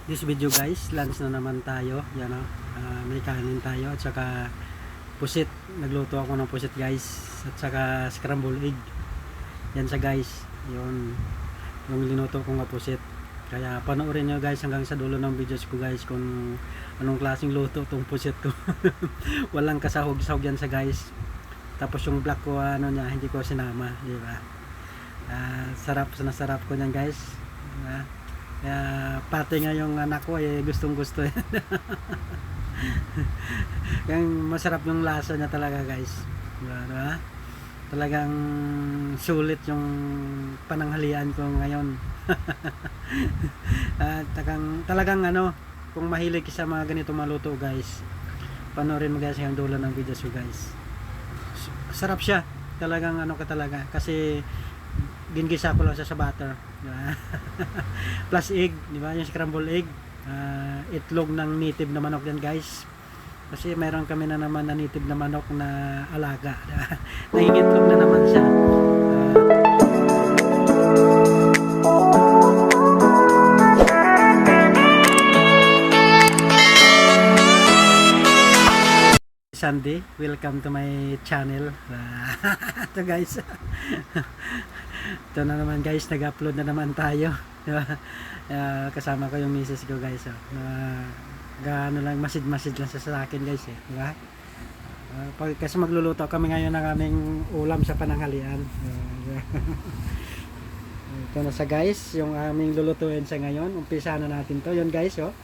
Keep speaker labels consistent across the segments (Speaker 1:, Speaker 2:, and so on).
Speaker 1: This video guys, lunch na naman tayo. Yan o, may kanin tayo at saka pusit. Nagluto ako ng pusit guys at saka scrambled egg. Yan sa guys, yun yung linuto ko nga pusit. Kaya panoorin nyo guys hanggang sa dulo ng videos ko guys kung anong klaseng luto tong pusit ko. Walang kasahog-sahog yan sa guys. Tapos yung black ko ano niya, hindi ko sinama, di ba? Sarap na sarap ko niyan guys. Pati nga yung anak ko gustong gusto yan. Yung masarap yung lasa niya talaga guys, diba? Talagang sulit yung pananghalian ko ngayon. Talagang ano, kung mahilig sa mga ganito maluto guys, panoorin mo guys yung dulo ng videos ko guys. Sarap siya, talagang ano ka talaga, kasi gingisa ko lang sa butter, diba? Plus egg, diba? Yung scrambled egg, itlog ng native na manok yan guys, kasi meron kami na naman na native na manok na alaga, diba? Nangingitlog na naman siya. Sandy, welcome to my channel. Ito guys. Ito na naman guys, nag-upload na naman tayo. Kasama ko yung misis ko guys. Gaano lang, masid-masid lang sa akin guys eh. Diba? Kasi magluluto kami ngayon ng aming ulam sa pananghalian. Ito na sa guys, yung aming lulutuin sa ngayon. Umpisa na natin to. Yun guys, oh.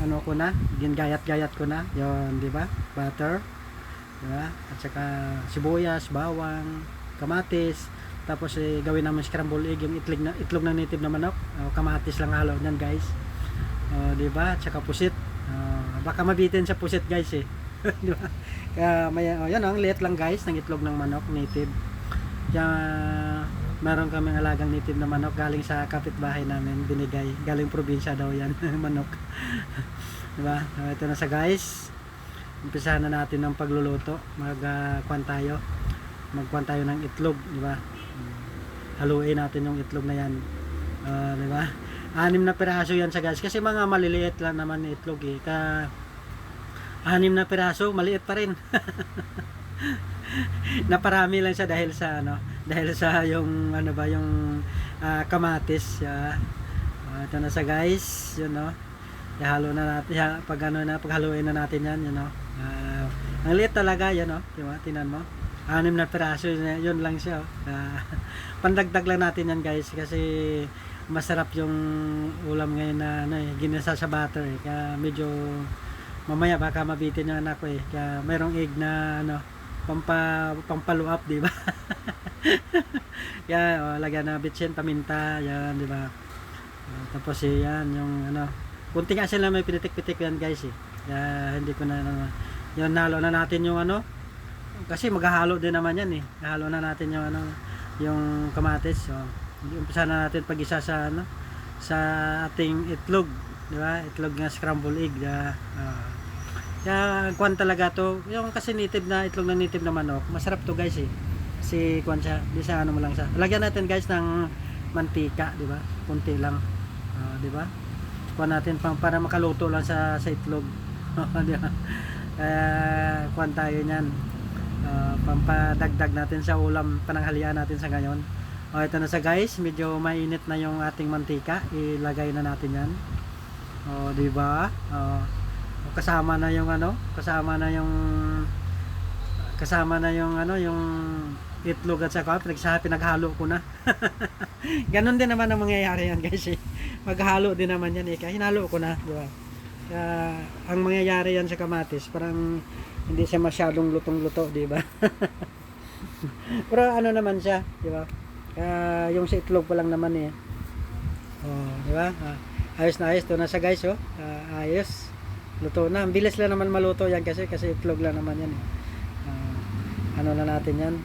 Speaker 1: Ano ko na, gingayat-gayat ko na. Yun, di ba? Butter. Diba? At saka sibuyas, bawang, kamatis. Tapos gawin naman scrambled egg, yung itlog ng native na manok. Kamatis lang halo niyan guys. Di ba? At saka pusit. Baka mabitin sa pusit guys eh. Di ba? Kaya yan ang liit lang guys ng itlog ng manok native. Kaya meron kaming alagang native na manok galing sa kapitbahay namin, binigay. Galing probinsya daw yan, manok. Diba? Ito na sa guys. Umpisahan na natin ng pagluluto. Magkuhan tayo ng itlog, diba? Haluin natin yung itlog na yan. Diba? 6 na piraso yan sa guys. Kasi mga maliliit lang naman na itlog eh. 6 na piraso, maliit pa rin. Naparami lang siya dahil sa yung ano ba yung kamatis. Ito na sa guys, yun no. Ihalo na natin paghaluin na natin yan, yun no. Ang liit talaga yan no, di ba? Tingnan mo. 6 na piraso yun lang siya. Pandagdag lang natin yan guys kasi masarap yung ulam ngayon na ginisa sa butter eh. Kaya medyo mamaya baka mabitin yung anak ko eh. Kaya mayroong egg na pampaluap, di ba? Kaya lagyan na bitsin, paminta, yan, di ba? Tapos yan yung kunti nga sila may pinitik-pitik yan guys eh. Kaya hindi ko na yun, nalo na natin yung kasi maghahalo din naman yan eh. Halo na natin yung yung kamatis. So, umpisa na natin pag-isa sa sa ating itlog, di ba? Itlog nga scrambled egg, kaya kwan talaga to, yung kasi native na itlog ng native na manok, masarap to guys eh. Kasi kwan siya, di sa mo lang siya. Lagyan natin guys ng mantika, di ba? Kunti lang. Di ba? Kwan natin para makaluto lang sa itlog. Di ba? Kwan tayo niyan. Pampadagdag natin sa ulam pananghalian natin sa ngayon. Ito na sa guys, medyo mainit na yung ating mantika. Ilagay na natin yan. Di ba? Kasama na yung yung itlog at saka pinaghalo ko na. Ganon din naman ang mangyayari yan guys eh. Maghalo din naman yan eh, kaya hinalo ko na, di ba? Kaya ang mangyayari yan sa kamatis, parang hindi siya masyadong lutong-luto, di ba? Pero naman siya, di ba? Yung sa itlog pa lang naman eh. Di ba? Ayos na ayos to na sa guys oh. Ayos. Luto na. Ang bilis lang naman maluto yan kasi itlog lang naman yan eh. Na natin yan.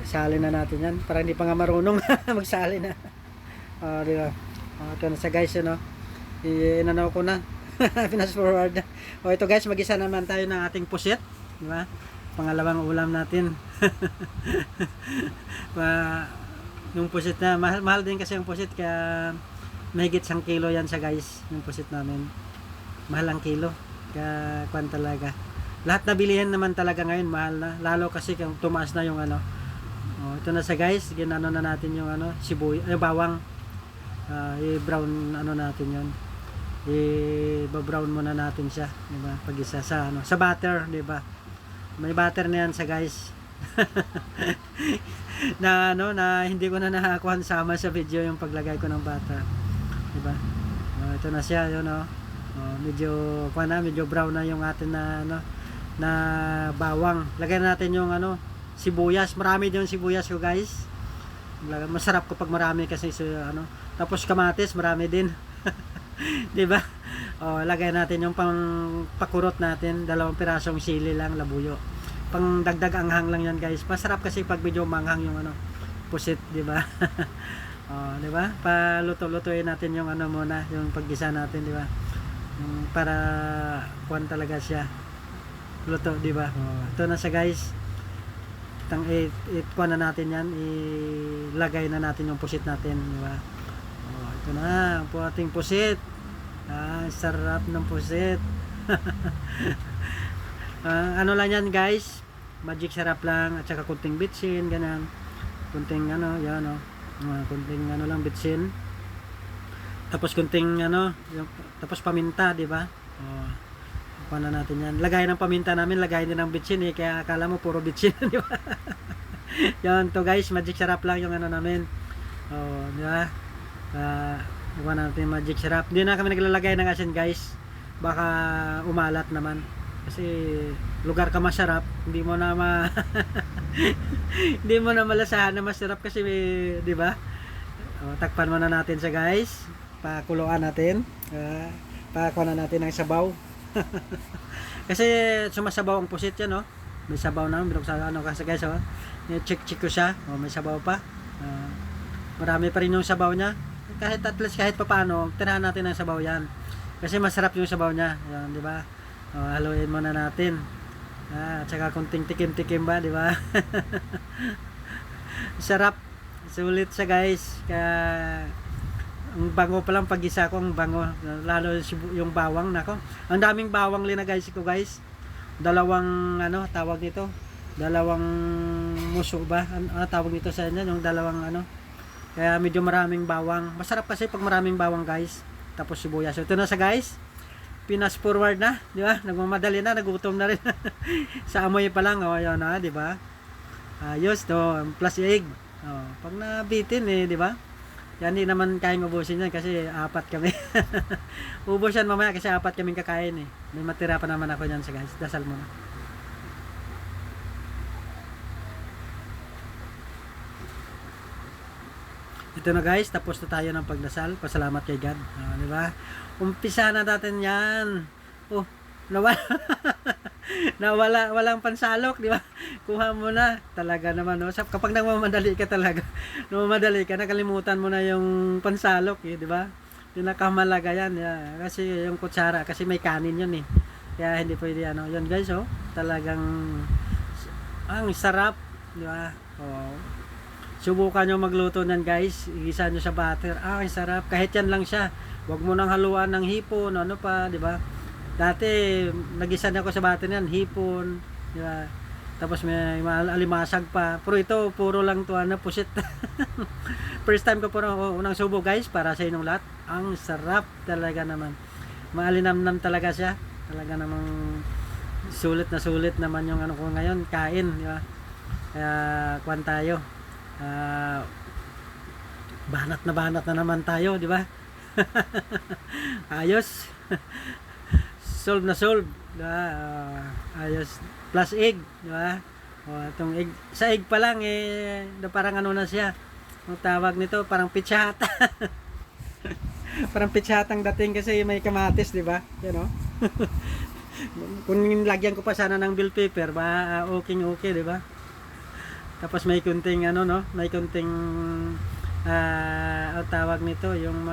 Speaker 1: Sali na natin yan. Para hindi pa nga marunong magsali na. Diba? Ito na sa guys yun. Inanaw ko na. Fast forward na. Ito guys, mag-isa naman tayo ng ating pusit. Diba? Pangalawang ulam natin. Yung pusit na. Mahal din kasi yung pusit. Kaya mahigit 1 kilo yan siya guys, yung pusit namin. Mahal ang kilo. Kaya kwan talaga. Lahat na bilihin naman talaga ngayon mahal na. Lalo kasi kung tumaas na yung ano. Oh, ito na siya guys. Ginano na natin yung ano, bawang. I-brown ano natin yon. I-brown muna natin siya, di ba? Pag isa sa ano, sa butter, di ba? May butter na yan sa guys. Na ano, na hindi ko na nakakuha sama sa video yung paglagay ko ng butter. Di ba? Ito na siya, yun oh. Medyo brown na yung atin na ano, na bawang. Lagyan natin yung ano, sibuyas. Marami din yung sibuyas ko guys. Masarap kapag marami kasi ano. Tapos kamatis, marami din. 'Di ba? Lagay natin yung pakurot natin, 2 pirasong sili lang, labuyo. Pang dagdag anghang lang 'yan, guys. Masarap kasi pag medyo manghang yung ano, pusit, 'di ba? 'Di ba? Paluto-lutuin natin yung ano muna, yung paggisa natin, 'di ba? Para kuan talaga siya. Luto, 'di ba? Ito na siya, guys. Kuan na natin 'yan, ilagay na natin yung pusit natin, 'di ba? Ito na po ating pusit. Sarap ng pusit. Ano lang yan guys, magic sarap lang, at saka kunting bitsin, ganyan, kunting ano, yan o, kunting ano lang bitsin, tapos kunting ano, tapos paminta, di ba? Paano natin yan, lagay ng paminta namin, lagay din ng bitsin eh, kaya akala mo puro bitsin, di ba? Yan to guys, magic sarap lang yung ano namin, di ba? Iwan natin magic sarap. Hindi na kami naglalagay ng asin guys, baka umalat naman kasi lugar ka masarap, hindi mo na hindi mo na malasahan na masarap kasi di ba? Takpan muna natin siya guys, pakuluan natin, pakuha na natin ng sabaw. Kasi sumasabaw ang pusit yan, no? May sabaw na, binuksan ano kasi guys, check ko siya, may sabaw pa, marami pa rin yung sabaw niya. Kahit at least kahit papaano, tirahan natin ang sabaw yan. Kasi masarap yung sabaw niya. Yan, di ba? Haluin muna natin. At saka kunting tikim-tikim ba, di ba? Sarap. Sulit siya guys. Kaya ang bango pa lang pag-isa ko, ang bango. Lalo yung bawang, nako. Ang daming bawang linagay ko guys. 2 ano, tawag nito. 2 muso ba? Tawag nito sa inyo, yung 2 ano. Kaya medyo maraming bawang. Masarap kasi pag maraming bawang guys. Tapos sibuyas. So, ito na sa guys. Pinas forward na, di ba? Nagmamadali na, nagutom na rin. Sa amoy pa lang, yun na, di ba? Ayos to, plus egg. Pag nabitin di ba? Yan, hindi naman kayang ubusin yan kasi 4 kami. Ubus yan mamaya kasi 4 kaming kakain May matira pa naman ako yan sa guys. Dasal mo na. Ito na guys, tapos na tayo ng pagdasal. Pasalamat kay God. Di ba? Umpisa na natin yan. Walang pansalok, di ba? Kuha mo na. Talaga naman, no? Kapag nagmamadali ka talaga, nakalimutan mo na yung pansalok, di ba? Pinakamalaga yan. Kasi yung kutsara, kasi may kanin yun Kaya hindi pwede ano. Yan guys, talagang ang sarap, di ba? Subukan nyo magluto nan guys, igisa nyo sa butter. Ang sarap, kahit yan lang siya. Huwag mo nang haluan ng hipon, ano pa, di ba? Dati nagisa na ako sa butter yan, hipon, di ba? Tapos may alimasag pa. Pero ito puro lang to pusit. First time ko po unang subo guys, para sa inyong lahat. Ang sarap talaga naman. Maalinamnam talaga siya. Talaga namang sulit naman yung ano ko ngayon, kain, di ba? Kaya kuwan tayo. Banat na naman tayo, di ba? Ayos. Solve, di ba? Ayos. Plus egg, di ba? Itong egg, sa egg pa lang parang ano na siya. Ang tawag nito, parang pitsata. Parang pitsatang dating kasi may kamatis, di ba? Yan Kung lagyan ko pa sana ng bell pepper, okay, di ba? Tapos may kunting may kunting tawag nito, yung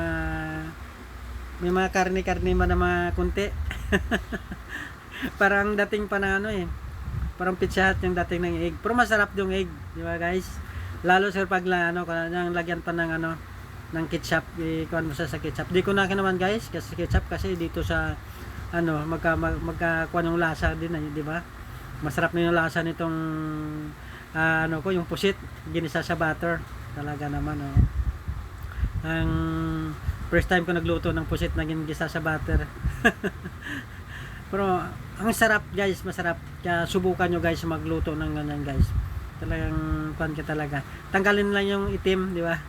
Speaker 1: may mga karne man na mga kunti. Parang dating pa na parang pizza hut yung dating ng egg. Pero masarap yung egg, di ba guys? Lalo sir pag lagyan pa ng ng ketchup, ikuan mo siya sa ketchup. Di ko na naman guys kasi ketchup kasi dito sa ano magkakuan yung lasa din ay, di ba? Masarap na yung lasa nitong ano ko yung pusit ginisa sa butter. Talaga naman oh. Ang first time ko nagluto ng pusit na ginisa sa butter. Pero ang sarap guys, masarap. Kaya subukan nyo guys magluto ng ganyan guys. Talagang kuan ka talaga. Tanggalin lang yung itim, di ba?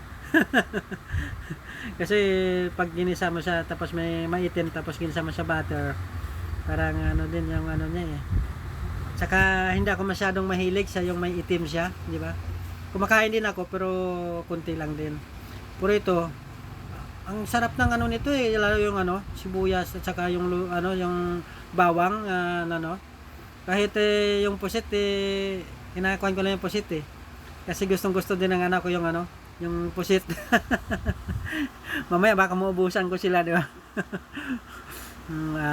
Speaker 1: Kasi pag ginisa mo siya tapos may maitim tapos ginisa mo sa butter, parang ano din yung ano niya eh. Saka hindi ako masyadong mahilig sa yung may itim siya, di ba? Kumakain din ako pero konti lang din. Pero ito, ang sarap ng ano nito eh, lalo yung ano, sibuyas at saka yung ano yung bawang ano. Kahit yung pusit eh inakuan ko lang yung pusit eh. Kasi gustong-gusto din ng anak ko yung ano, yung pusit. Mamaya baka maubusan ko sila, di ba?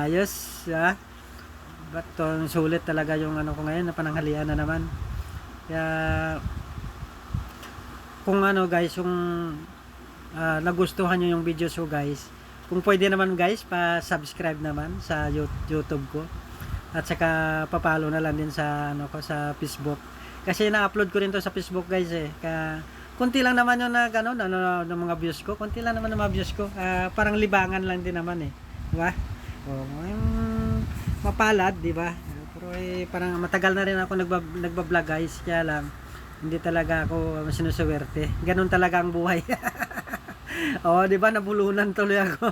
Speaker 1: Ayos, ha? But sulit talaga yung ano ko ngayon, na pananghalian na naman. Kaya kung ano guys, yung nagustuhan nyo yung videos ko guys, kung pwede naman guys, pa-subscribe naman sa YouTube ko. At saka pa-follow na lang din sa ano ko sa Facebook. Kasi na-upload ko rin to sa Facebook guys eh. Kaya konti lang naman yung nagano ng mga views ko. Konti lang naman ng mga views ko. Parang libangan lang din naman eh. Di ba? Mapalad, di ba? Pero parang matagal na rin ako nagba-vlog guys. Kaya lang hindi talaga ako sinusuwerte. Ganun talaga ang buhay. Oh, di ba nabulunan tuloy ako.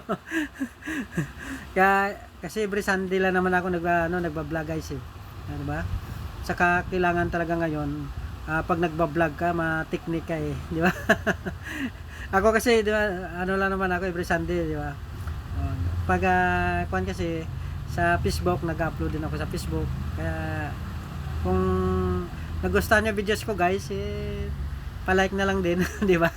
Speaker 1: Kaya kasi every Sunday lang naman ako nagba-vlog guys eh. Di ba? Saka kailangan talaga ngayon pag nagba-vlog ka, ma-technique ka eh, di ba? Ako kasi, di ba, ano lang naman ako every Sunday, di ba? Pag kuan kasi sa Facebook, nag-upload din ako sa Facebook. Kaya kung nagustuhan niyo videos ko, guys, pa-like na lang din, di ba?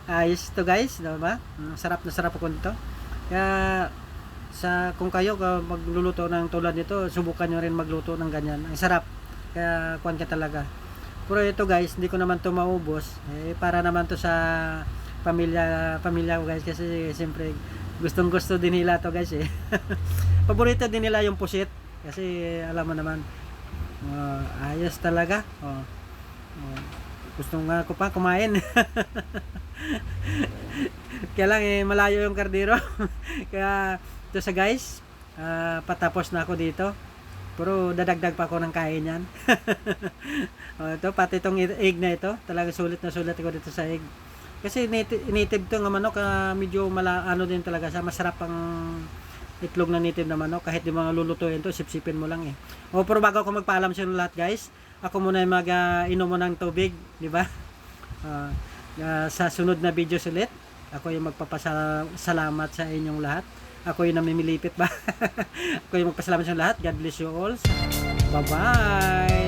Speaker 1: Ayos to guys, di ba? Sarap na sarap ako nito. Kaya kung kayo magluluto ng tulad nito, subukan nyo rin magluto ng ganyan. Ang sarap. Kaya kuan ka talaga. Pero ito guys, hindi ko naman to maubos. Para naman to sa pamilya ko guys kasi siyempre gustong-gusto din nila to guys eh. Paborito din nila yung pusit kasi alam mo naman. Ayos talaga. Gusto nga ko pa kumain. Kaya lang malayo yung kardero. Kaya ito sa guys, patapos na ako dito. Pero dadagdag pa ako ng kain yan. Ito, pati itong egg na ito. Talaga sulit na sulit ako dito sa egg. Kasi native to ng manok, medyo ano din talaga siya. Masarap ang itlog na native na manok. Kahit di mga lulutuin to, sipsipin mo lang eh. Pero bago ako magpaalam sa inyo lahat guys, ako muna mag-inom mo ng tubig. Di ba? Sa sunod na videos ulit, ako yung magpapasalamat sa inyong lahat. Ako yung namimilipit ba? Ako yung magpasalamat sa lahat. God bless you all. Bye-bye!